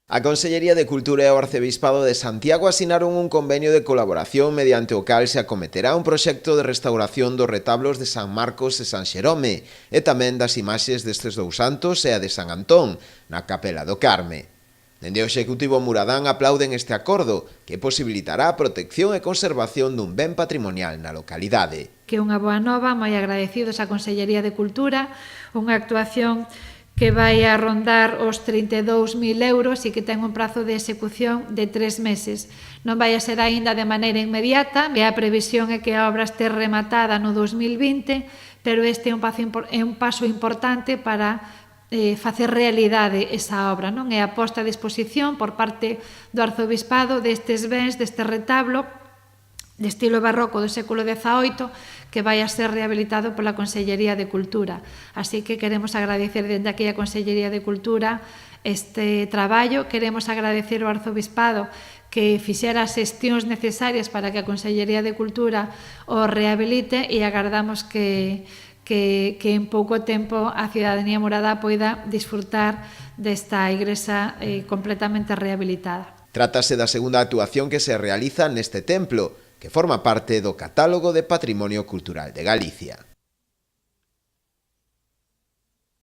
A Consellería de Cultura e o Arcebispado de Santiago asinaron un convenio de colaboración mediante o cal se acometerá un proxecto de restauración dos retablos de San Marcos e San Xerome e tamén das imaxes destes dous santos e a de San Antón, na Capela do Carme. Dende o Executivo muradán aplauden este acordo, que posibilitará a protección e conservación dun ben patrimonial na localidade. Que é unha boa nova, moi agradecidos á Consellería de Cultura, unha actuación que vai a rondar os 32.000 euros e que ten un prazo de execución de 3 meses. Non vai a ser aínda de maneira inmediata, e a previsión é que a obra este rematada no 2020, pero este é un paso importante para facer realidade esa obra, non? É a posta a disposición por parte do Arzobispado destes bens, deste retablo, de estilo barroco do século XVIII, que vai a ser rehabilitado pola Consellería de Cultura. Así que queremos agradecer dende aquí a Consellería de Cultura este traballo, queremos agradecer ao Arzobispado que fixera as xestións necesarias para que a Consellería de Cultura o rehabilite e agardamos que en pouco tempo a cidadanía muradá poida disfrutar desta igrexa completamente rehabilitada. Trátase da segunda actuación que se realiza neste templo, que forma parte do Catálogo de Patrimonio Cultural de Galicia.